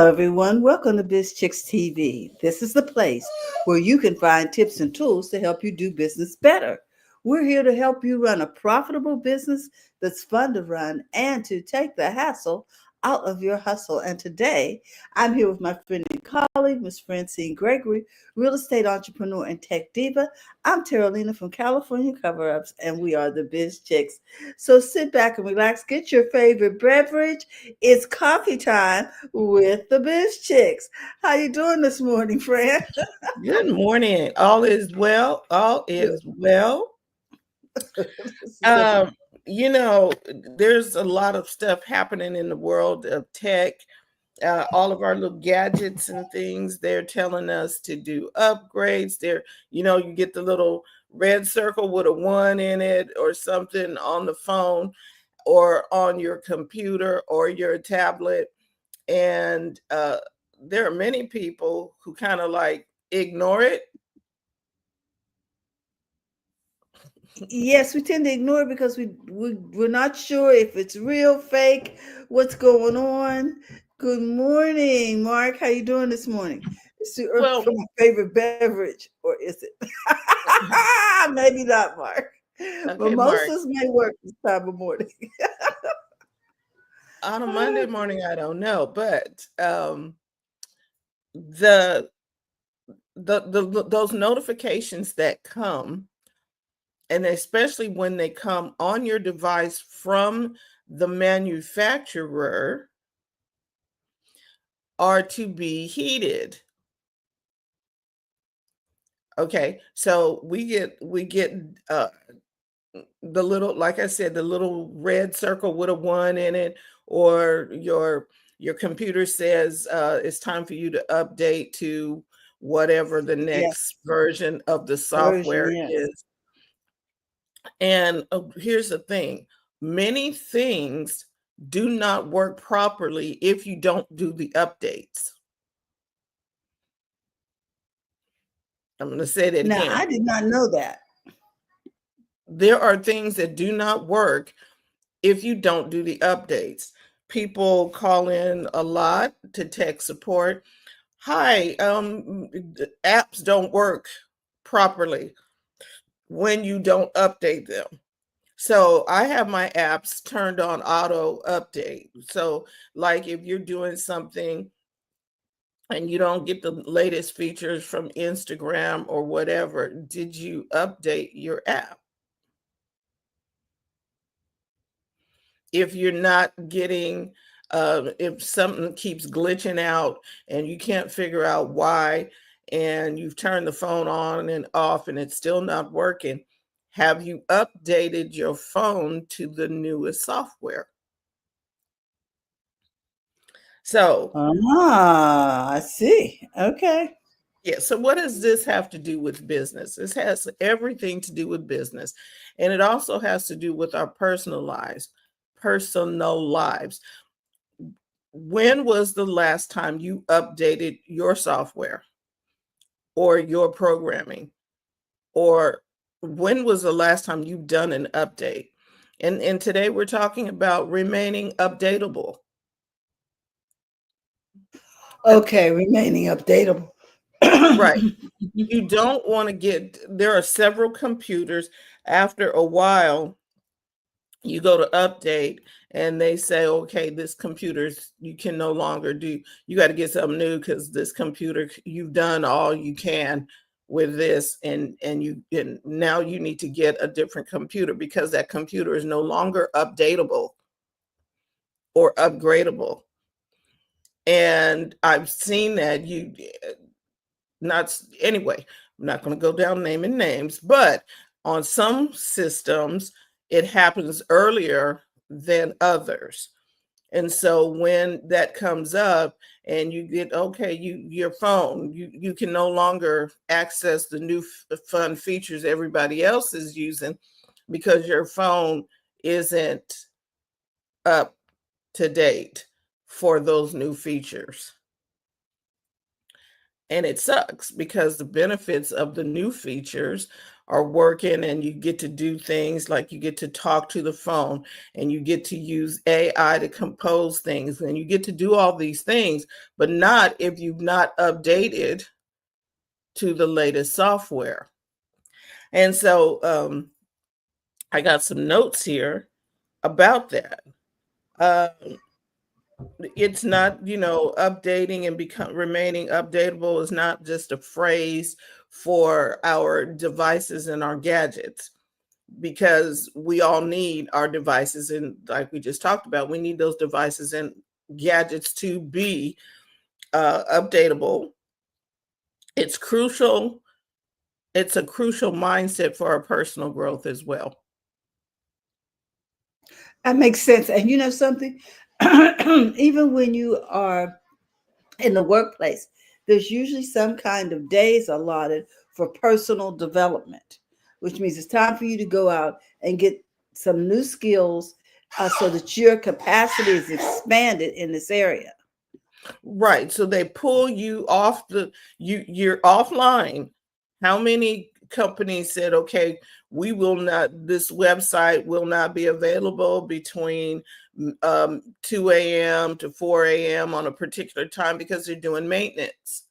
everyone. Welcome to BizChicks TV. This is the place where you can find tips and tools to help you do business better. We're here to help you run a profitable business that's fun to run and to take the hassle out of your hustle. And today, I'm here with my friend and colleague, Miss Francine Gregory, real estate entrepreneur and tech diva. I'm Terralina from California Cover Ups, and we are the Biz Chicks. So sit back and relax, get your favorite beverage. It's coffee time with the Biz Chicks. How you doing this morning, Fran? Good morning. All is well. All is well. Um, there's a lot of stuff happening in the world of tech. All of our little gadgets and things, they're telling us to do upgrades. You get the little red circle with a 1 in it or something on the phone or on your computer or your tablet. And there are many people who kind of like ignore it. Yes, we tend to ignore it because we're not sure if it's real, fake, what's going on. Good morning, Mark. How you doing this morning? It's too early Well, for my favorite beverage, or is it? Maybe not, Mark. okay, Mark. Mimosas may work this time of morning. On a Monday morning, I don't know, but the those notifications that come, and especially when they come on your device from the manufacturer, are to be heeded. Okay, so we get the little, like I said, the little red circle with a 1 in it, or your computer says it's time for you to update to whatever the Yes, next version of the version. software Yes. is. And here's the thing, many things do not work properly if you don't do the updates. I'm going to say that Now, again. I did not know that. There are things that do not work if you don't do the updates. People call in a lot to tech support. Hi, apps don't work properly when you don't update them. So I have my apps turned on auto update. So like if you're doing something and you don't get the latest features from Instagram or whatever, did you update your app? If you're not getting, if something keeps glitching out and you can't figure out why, and you've turned the phone on and off and it's still not working, have you updated your phone to the newest software? So, I see. Okay. yeah, so what does this have to do with business? This has everything to do with business. And it also has to do with our personal lives. Personal lives. When was the last time you updated your software or your programming? Or when was the last time you've done an update? And today we're talking about remaining updatable. Okay, remaining updatable. Right. You don't want to there are several computers. After a while, you go to update and they say, okay, this computer's, you can no longer do, you got to get something new because this computer, you've done all you can with this, and now you need to get a different computer because that computer is no longer updatable or upgradable. And I've seen that not anyway, I'm not going to go down naming names, but on some systems it happens earlier than others. And so when that comes up and you get, okay, your phone, you can no longer access the new fun features everybody else is using because your phone isn't up to date for those new features. And it sucks because the benefits of the new features are working, and you get to do things like you get to talk to the phone, and you get to use AI to compose things, and you get to do all these things, but not if you've not updated to the latest software. And so I got some notes here about that. Um, it's not, updating and remaining updatable is not just a phrase for our devices and our gadgets, because we all need our devices, and like we just talked about, we need those devices and gadgets to be updatable. It's crucial. It's a crucial mindset for our personal growth as well. That makes sense. And you know something? Even when you are in the workplace, there's usually some kind of days allotted for personal development, which means it's time for you to go out and get some new skills so that your capacity is expanded in this area. Right. So they pull you off you're offline. How many companies said, okay, this website will not be available between 2 a.m. to 4 a.m. on a particular time because they're doing maintenance?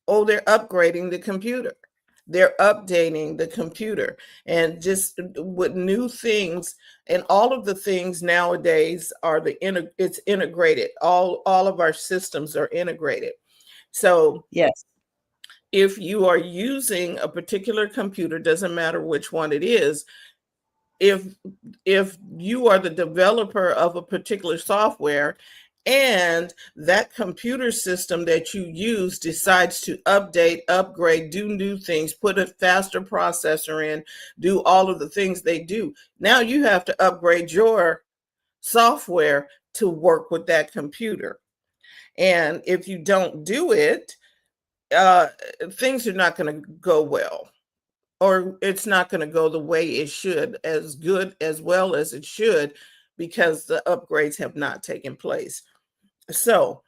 Oh, they're upgrading the computer. They're updating the computer, and just with new things, and all of the things nowadays are it's integrated. All of our systems are integrated. So Yes. if you are using a particular computer, doesn't matter which one it is, if you are the developer of a particular software, and that computer system that you use decides to update, upgrade, do new things, put a faster processor in, do all of the things they do, now you have to upgrade your software to work with that computer. And if you don't do it, things are not going to go well, or it's not going to go the way it should, as good as well as it should, because the upgrades have not taken place. So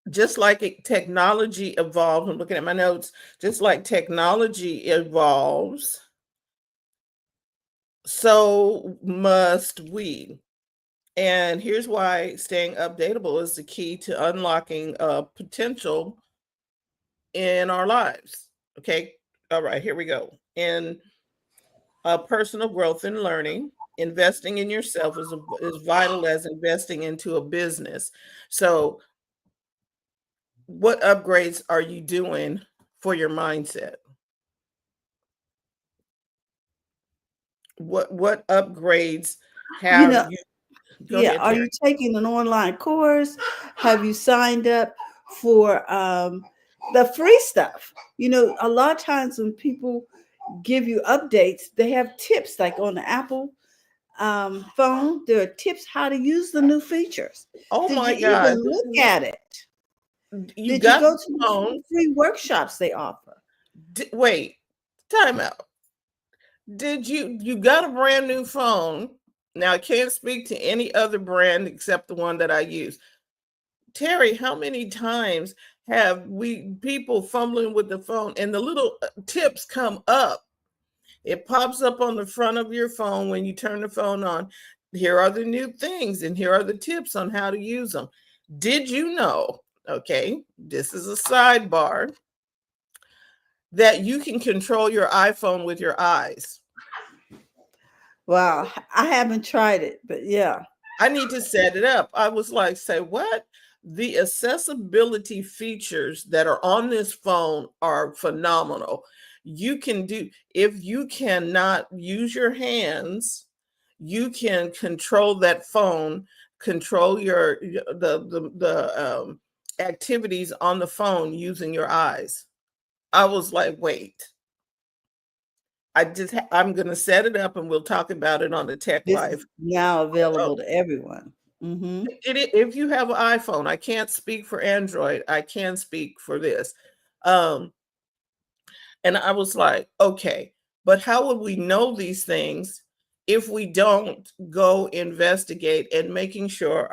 just like technology evolves, I'm looking at my notes, just like technology evolves, so must we. And here's why staying updatable is the key to unlocking potential in our lives. Okay. All right, here we go. In personal growth and learning, investing in yourself is vital as investing into a business. So what upgrades are you doing for your mindset? What upgrades You have know, you? Go yeah. ahead, Are Terry. you taking an online course? Have you signed up for the free stuff? You know, a lot of times when people give you updates, they have tips like on the Apple phone. There are tips how to use the new features. Oh Did my you God, even look at it? you Did you got go the to the phone. free workshops they offer? Wait, time out. Did you got a brand new phone? Now I can't speak to any other brand except the one that I use. Terry, how many times have we people fumbling with the phone and the little tips come up? It pops up on the front of your phone when you turn the phone on. Here are the new things, and here are the tips on how to use them. Did you know? Okay, this is a sidebar, that you can control your iPhone with your eyes. Wow, I haven't tried it, but yeah. I need to set it up. I was like, say what? The accessibility features that are on this phone are phenomenal. You can do, if you cannot use your hands, you can control that phone, control the activities on the phone using your eyes. I was like, wait. I'm going to set it up, and we'll talk about it on the Tech This is Life. now Oh, available to everyone. Hmm. if you have an iPhone, I can't speak for Android. I can speak for this. Um, and I was like, okay, but how would we know these things if we don't go investigate and making sure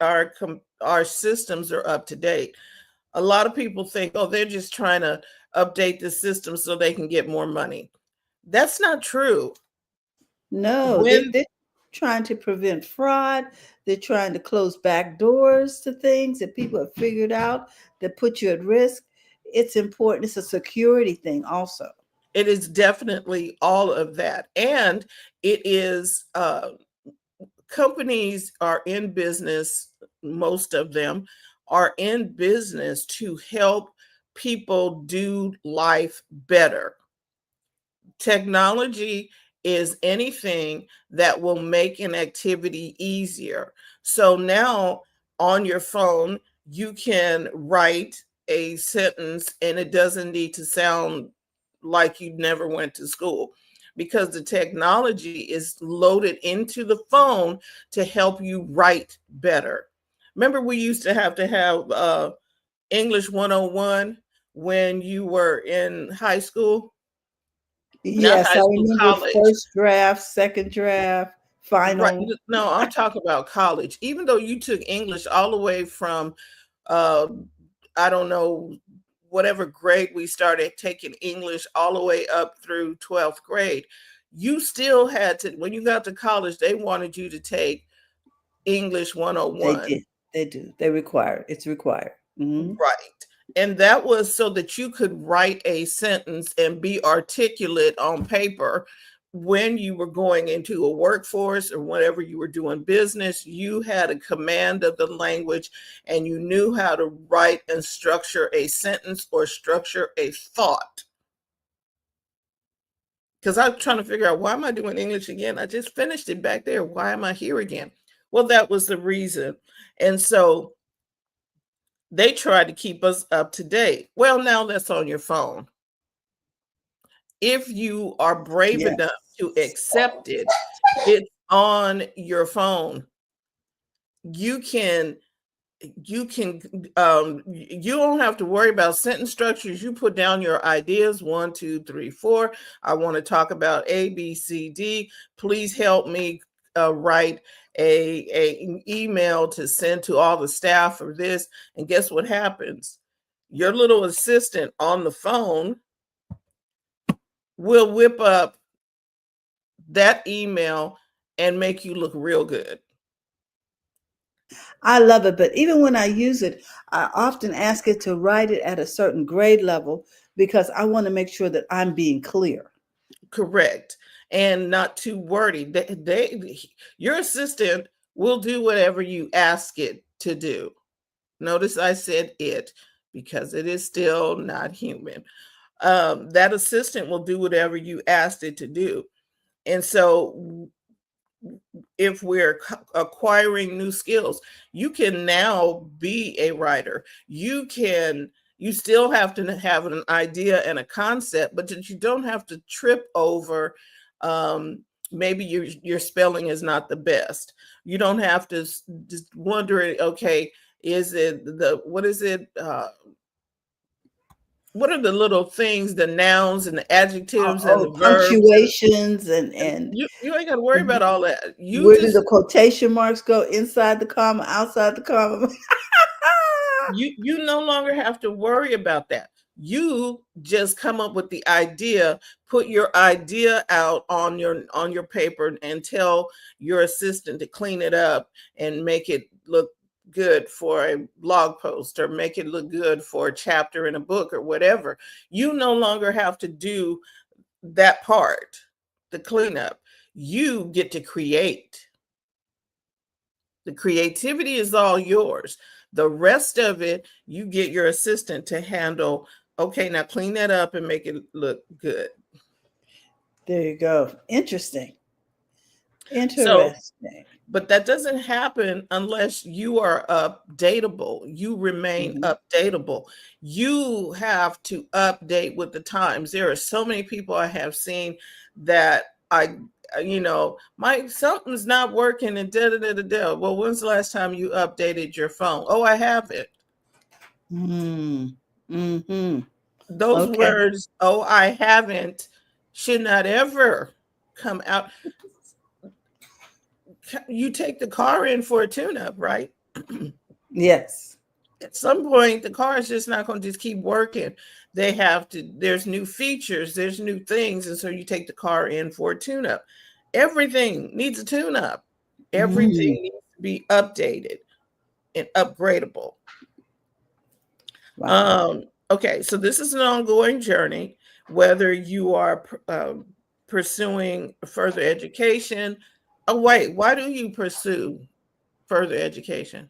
our systems are up to date? A lot of people think, oh, they're just trying to update the system so they can get more money. That's not true. No, When they're trying to prevent fraud. They're trying to close back doors to things that people have figured out that put you at risk. It's important. It's a security thing, also. it is definitely all of that. And it is companies are in business, most of them are in business to help people do life better. Technology is anything that will make an activity easier. So now on your phone, you can write a sentence and it doesn't need to sound like you never went to school, because the technology is loaded into the phone to help you write better. Remember, we used to have English 101 when you were in high school? Not Yes, high I school, remember college. first draft, second draft, Right. final. No, I'm talking about college. Even though you took English all the way from, uh, I don't know, whatever grade we started taking English all the way up through 12th grade, you still had to, when you got to college, they wanted you to take English They 101. did. They do. They require it. It's required. Hmm. Right. And that was so that you could write a sentence and be articulate on paper when you were going into a workforce or whenever you were doing business. You had a command of the language and you knew how to write and structure a sentence or structure a thought. Because I'm trying to figure out, why am I doing English again? I just finished it back there. Why am I here again? Well, that was the reason. And so they tried to keep us up to date. Well, now that's on your phone. If you are brave Yeah. enough to accept it, it's on your phone. You can you don't have to worry about sentence structures. You put down your ideas, 1, 2, 3, 4. I want to talk about ABCD. Please help me write an email to send to all the staff for this. And guess what happens? Your little assistant on the phone will whip up that email and make you look real good. I love it. But even when I use it, I often ask it to write it at a certain grade level because I want to make sure that I'm being clear. Correct. And not too wordy. Your assistant will do whatever you ask it to do. Notice I said it, because it is still not human. That assistant will do whatever you asked it to do. And so if we're acquiring new skills, you can now be a writer. You still have to have an idea and a concept, but that you don't have to trip over. Maybe your spelling is not the best. You don't have to just wonder, okay, is it the what is it what are the little things, the nouns and the adjectives and Oh, the verbs, punctuations and and you ain't got to worry about all that. You where do the just quotation marks go? Inside the comma, outside the comma? you no longer have to worry about that. You just come up with the idea, put your idea out on your paper and tell your assistant to clean it up and make it look good for a blog post, or make it look good for a chapter in a book or whatever. You no longer have to do that part, the cleanup. You get to create. The creativity is all yours. The rest of it, you get your assistant to handle. Okay, now clean that up and make it look good. There you go. Interesting. So, Interesting. but that doesn't happen unless you are updatable. You remain Hmm. updatable. You have to update with the times. There are so many people I have seen that my something's not working and da da da da da. Well, when's the last time you updated your phone? Oh, I haven't. Mm. Hmm. Those Okay. words, oh, I haven't, should not ever come out. You take the car in for a tune up, right? Yes. At some point, the car is just not going to just keep working. They have to, there's new features, there's new things. And so you take the car in for a tune up. Everything needs a tune up, everything Mm, needs to be updated and upgradable. wow. Okay, so this is an ongoing journey, whether you are pursuing further education. Oh, wait, why do you pursue further education?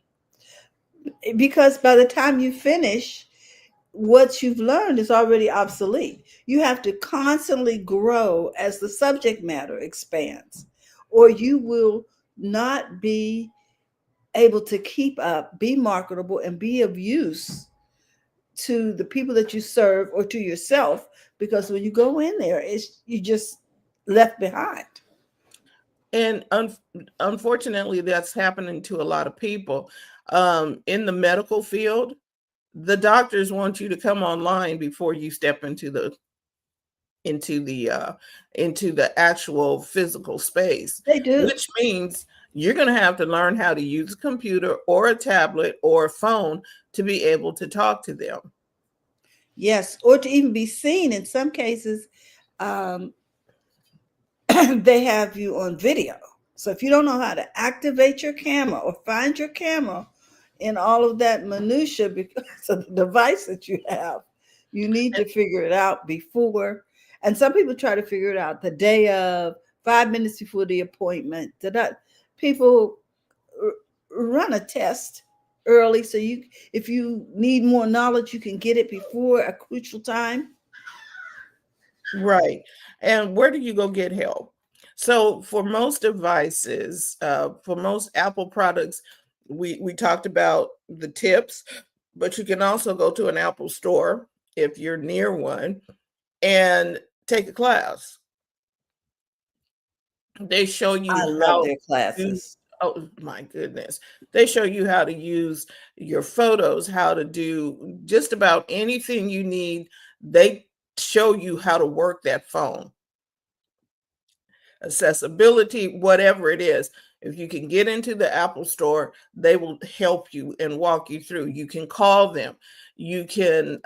Because by the time you finish, what you've learned is already obsolete. You have to constantly grow as the subject matter expands, or you will not be able to keep up, be marketable, and be of use to the people that you serve or to yourself. Because when you go in there, it's you just left behind. And unfortunately, that's happening to a lot of people. In the medical field, the doctors want you to come online before you step into the uh, into the actual physical space, They do. which means you're going to have to learn how to use a computer or a tablet or a phone to be able to talk to them. Yes, or to even be seen in some cases. Um, they have you on video. So if you don't know how to activate your camera or find your camera in all of that minutia because of the device that you have, you need to figure it out before. And some people try to figure it out the day of, 5 minutes before the appointment. People run a test early so you, if you need more knowledge, you can get it before a crucial time. Right. And where do you go get help? So for most devices, for most Apple products, we talked about the tips, but you can also go to an Apple store if you're near one and take a class. They show you I love how their to, classes. oh my goodness. They show you how to use your photos, how to do just about anything you need. They show you how to work that phone, accessibility, whatever it is. If you can get into the Apple store, they will help you and walk you through. You can call them. You can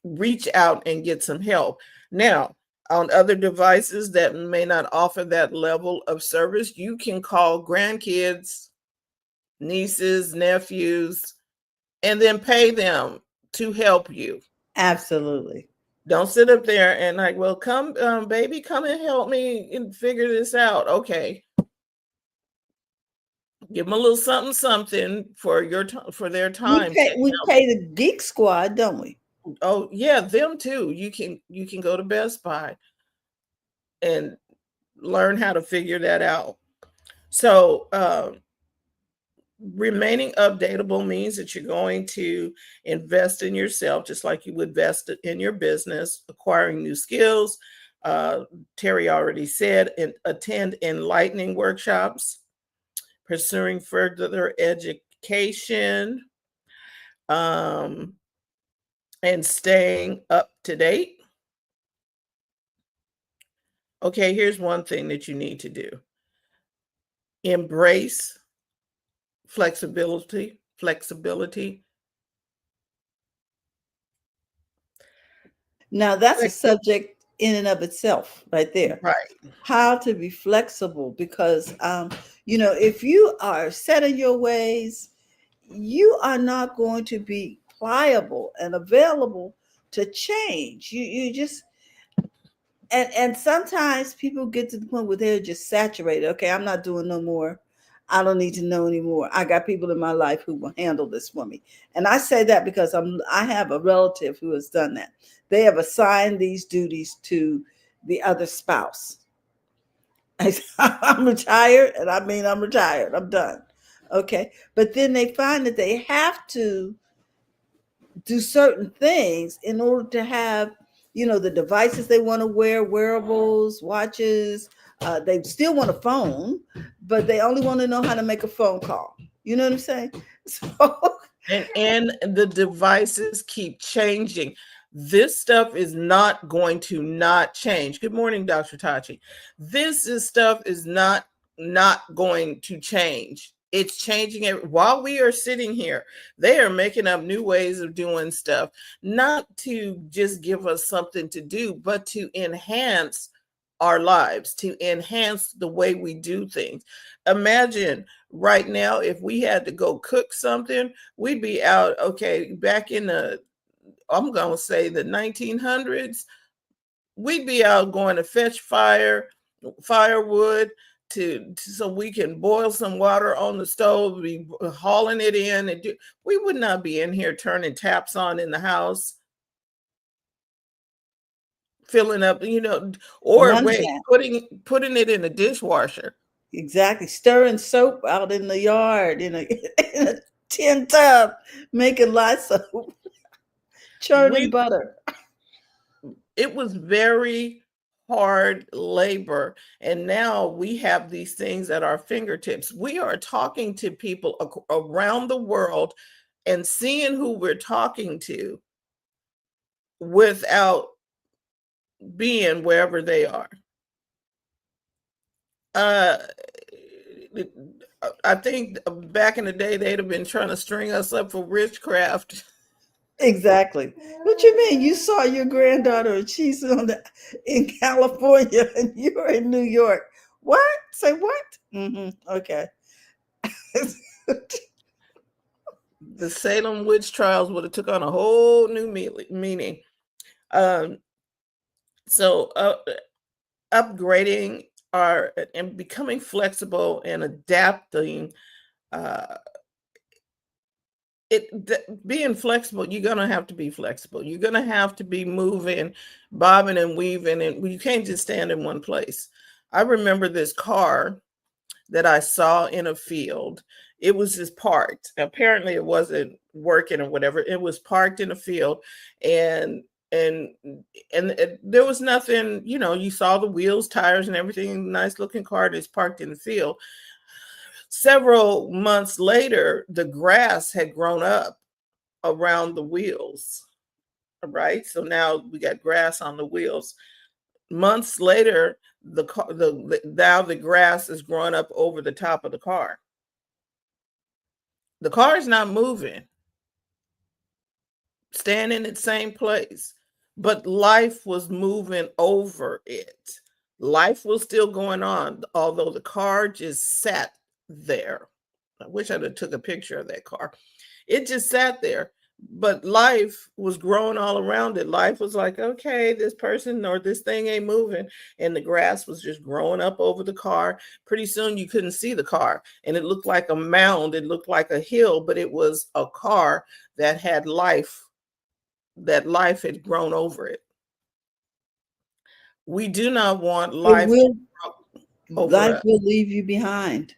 reach out and get some help. Now, on other devices that may not offer that level of service, you can call grandkids, nieces, nephews, and then pay them to help you. Absolutely. Don't sit up there and like, well, come, baby, come and help me and figure this out. Okay, give them a little something, something for for their time to We help. pay the Geek Squad, don't we? Oh yeah, them too. You can go to Best Buy and learn how to figure that out. So, remaining updatable means that you're going to invest in yourself, just like you would invest in your business, acquiring new skills. Uh, Terry already said, and attend enlightening workshops, pursuing further education, um, and staying up to date. Okay, here's one thing that you need to do: embrace flexibility. Flexibility. Now, that's a Flexi- subject in and of itself, right there. right. How to be flexible, because if you are set in your ways, you are not going to be pliable and available to change. You just, and sometimes people get to the point where they're just saturated. Okay, I'm not doing no more. I don't need to know anymore. I got people in my life who will handle this for me. And I say that because I have a relative who has done that. They have assigned these duties to the other spouse. I'm retired, and I mean I'm retired. I'm done. Okay. But then they find that they have to do certain things in order to have, the devices they want to wear, wearables, watches. They still want a phone, but they only want to know how to make a phone call. You know what I'm saying? So And the devices keep changing. This stuff is not going to not change. Good morning, Dr. Tachi. This is stuff is not going to change. It's changing it while we are sitting here. They are making up new ways of doing stuff, not to just give us something to do, but to enhance our lives, to enhance the way we do things. Imagine right now if we had to go cook something, we'd be out, okay, back in the, I'm going to say the 1900s, we'd be out going to fetch firewood so we can boil some water on the stove, be hauling it in, and we would not be in here turning taps on in the house, filling up, or None of wait, that. putting it in a dishwasher. Exactly. Stirring soap out in the yard in a, in a tin tub, making lots of churning We butter. It was very hard labor, and now we have these things at our fingertips. We are talking to people around the world and seeing who we're talking to without being wherever they are. uh I think back in the day they'd have been trying to string us up for witchcraft. Exactly. What you mean? You saw your granddaughter and she's in California and you're in New York. What? Say what? Okay. The Salem witch trials would have took on a whole new meaning. um so upgrading our and becoming flexible and adapting, uh being flexible, you're gonna have to be flexible. You're gonna have to be moving, bobbing and weaving, and you can't just stand in one place. I remember this car that I saw in a field. It was just parked. Apparently it wasn't working or whatever. It was parked in a field, and and there was nothing, you saw the wheels, tires and everything, nice looking car that's parked in the field. Several months later, the grass had grown up around the wheels. Right? So now we got grass on the wheels. Months later, now the grass is growing up over the top of the car. The car is not moving, staying in its same place, but life was moving over it. Life was still going on, although the car just sat there. I wish I'd have took a picture of that car. It just sat there, but life was growing all around it. Life was like, okay, this person or this thing ain't moving, and the grass was just growing up over the car. Pretty soon you couldn't see the car, and it looked like a mound, it looked like a hill, but it was a car that had life, that life had grown over it. We do not want It life will, over life us. will leave you behind.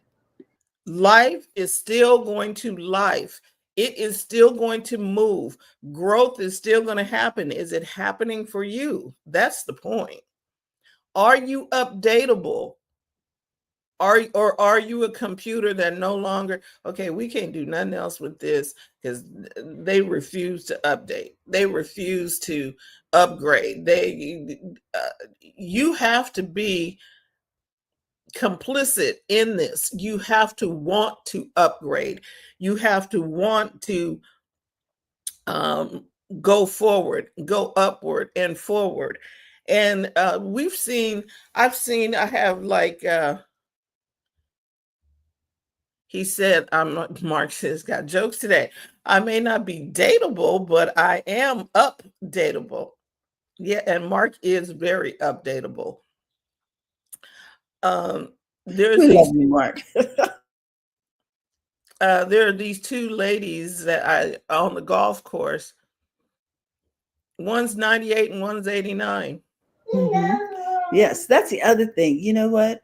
Life is still going to life. It is still going to move. Growth is still going to happen. Is it happening for you? That's the point. Are you updatable? Or are you a computer that no longer, okay, we can't do nothing else with this because they refuse to update. They refuse to upgrade. You have to be complicit in this. You have to want to upgrade. You have to want to um, go forward, go upward and forward. And I have like, he said, Mark says, got jokes today. I may not be dateable, but I am updatable. Yeah, and Mark is very updatable. Um, there's We love these you, Mark. there are these two ladies that I on the golf course. One's 98 and one's 89. Mhm. Yes, that's the other thing. You know what?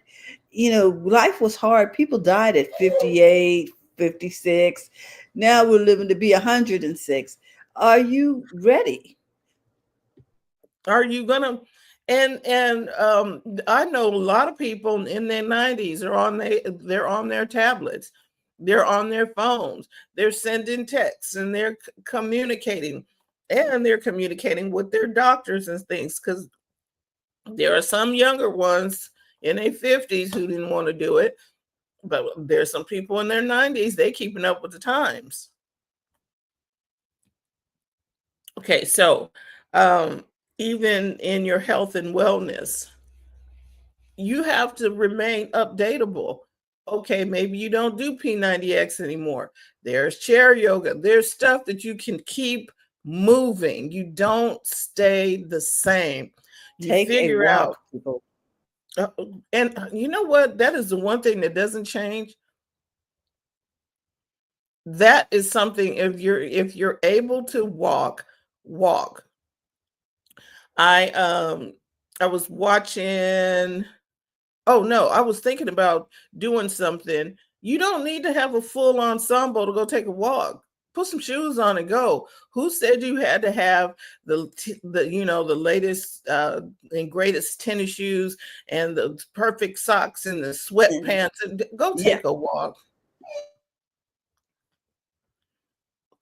Life was hard. People died at 58, 56. Now we're living to be 106. Are you ready? Are you gonna and I know a lot of people in their 90s are they're on their tablets, they're on their phones, they're sending texts and they're communicating, and they're communicating with their doctors and things, because there are some younger ones in their 50s who didn't want to do it. But there's some people in their 90s, they keeping up with the times. Okay, so um, even in your health and wellness, you have to remain updatable. Okay, maybe you don't do P90X anymore. There's chair yoga. There's stuff that you can keep moving. You don't stay the same. You Take a figure out, walk, people. uh, and you know what? That is the one thing that doesn't change. That is something, if you're able to walk, walk. I was watching. Oh no, I was thinking about doing something. You don't need to have a full ensemble to go take a walk. Put some shoes on and go. Who said you had to have the latest and greatest tennis shoes and the perfect socks and the And sweatpants? Go yeah, take a walk.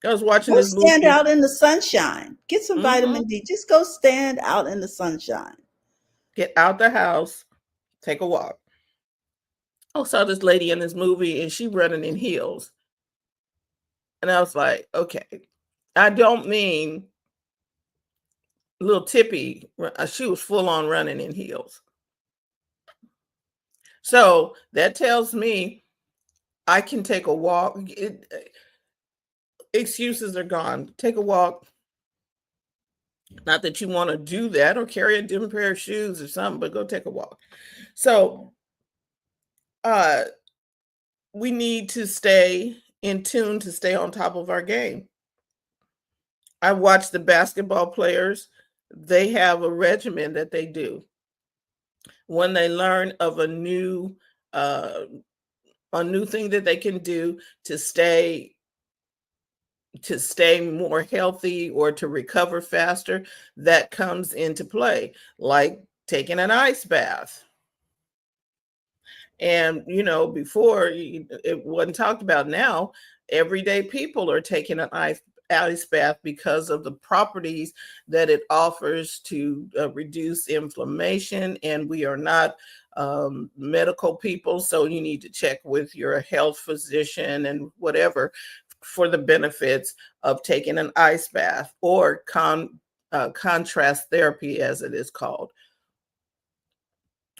I was watching go this stand movie. out in the sunshine. Get some Mhm. vitamin D. Just go stand out in the sunshine. Get out the house, take a walk. I saw this lady in this movie and she running in heels. And I was like, okay, I don't mean little tippy. She was full on running in heels. So that tells me I can take a walk. Excuses are gone. Take a walk. Not that you want to do that or carry a different pair of shoes or something, but go take a walk. So uh, we need to stay in tune to stay on top of our game. I watch the basketball players. They have a regimen that they do when they learn of uh, a new thing that they can do to stay more healthy or to recover faster. That comes into play, like taking an ice bath. And before it wasn't talked about. Now everyday people are taking an ice bath because of the properties that it offers to reduce inflammation. And we are not medical people, so you need to check with your health physician and whatever for the benefits of taking an ice bath or contrast therapy, as it is called.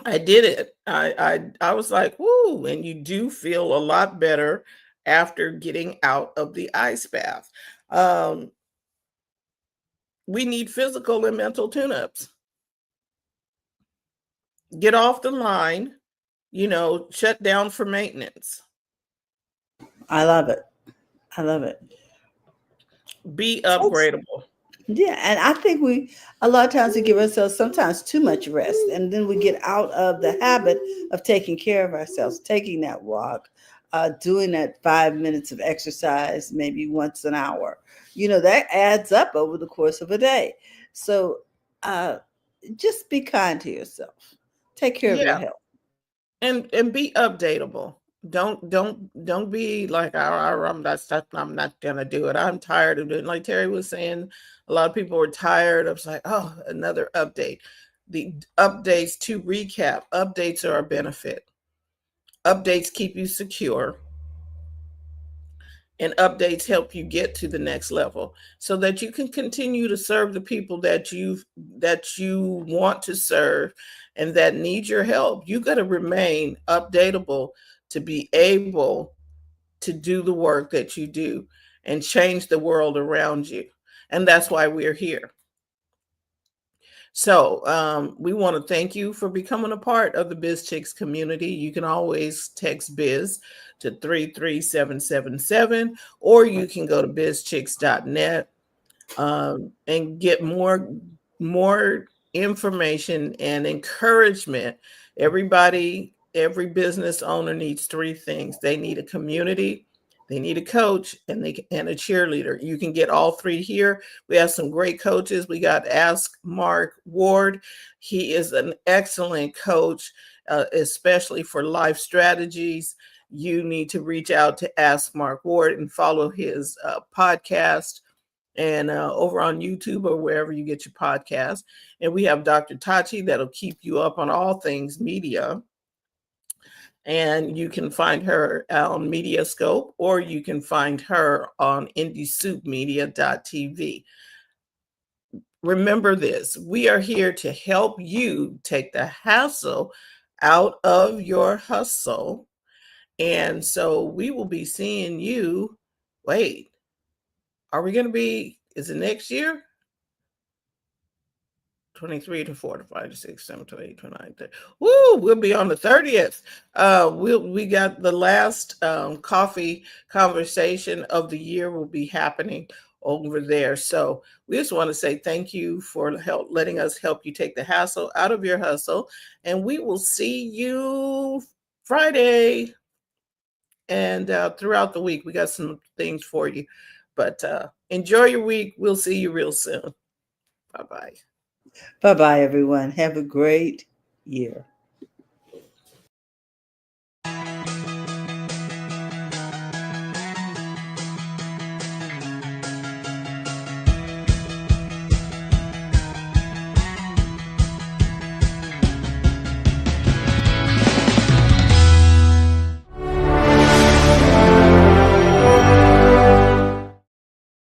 I did it. I was like, "Whoo!" And you do feel a lot better after getting out of the ice bath. Um, we need physical and mental tune-ups. Get off the line, shut down for maintenance. I love it. I love it. Be Folks, upgradable. yeah, and I think we a lot of times we give ourselves sometimes too much rest, and then we get out of the habit of taking care of ourselves, taking that walk, doing that 5 minutes of exercise, maybe once an hour. That adds up over the course of a day. So uh, just be kind to yourself. Take care of your Yeah, health. and be updatable. Don't be like, "Oh, I'm not gonna do it. I'm tired of doing." Like Terry was saying, a lot of people were tired. I was like, oh, another update. The updates, to recap, updates are a benefit. Updates keep you secure, and updates help you get to the next level so that you can continue to serve the people that you want to serve and that need your help. You got to remain updatable to be able to do the work that you do and change the world around you. And that's why we're here. So we want to thank you for becoming a part of the BizChicks community. You can always text Biz to 33777, or you can go to bizchicks.net and get more information and encouragement. Every business owner needs three things. They need a community, they need a coach, and a cheerleader. You can get all three here. We have some great coaches. We got Ask Mark Ward. He is an excellent coach, especially for life strategies. You need to reach out to Ask Mark Ward and follow his podcast and over on YouTube or wherever you get your podcast. And we have Dr. Tachi that'll keep you up on all things media. And you can find her on Mediascope, or you can find her on indiesoupmedia.tv. Remember this, we are here to help you take the hassle out of your hustle. And so we will be seeing you. Wait, are we going to be, is it next year? 23 to 4 to 5 to 6, 7 to 8 to 9. 30. Woo, we'll be on the 30th. We got the last coffee conversation of the year will be happening over there. So we just want to say thank you for letting us help you take the hassle out of your hustle. And we will see you Friday and throughout the week. We got some things for you. But enjoy your week. We'll see you real soon. Bye-bye. Bye bye, everyone. Have a great year.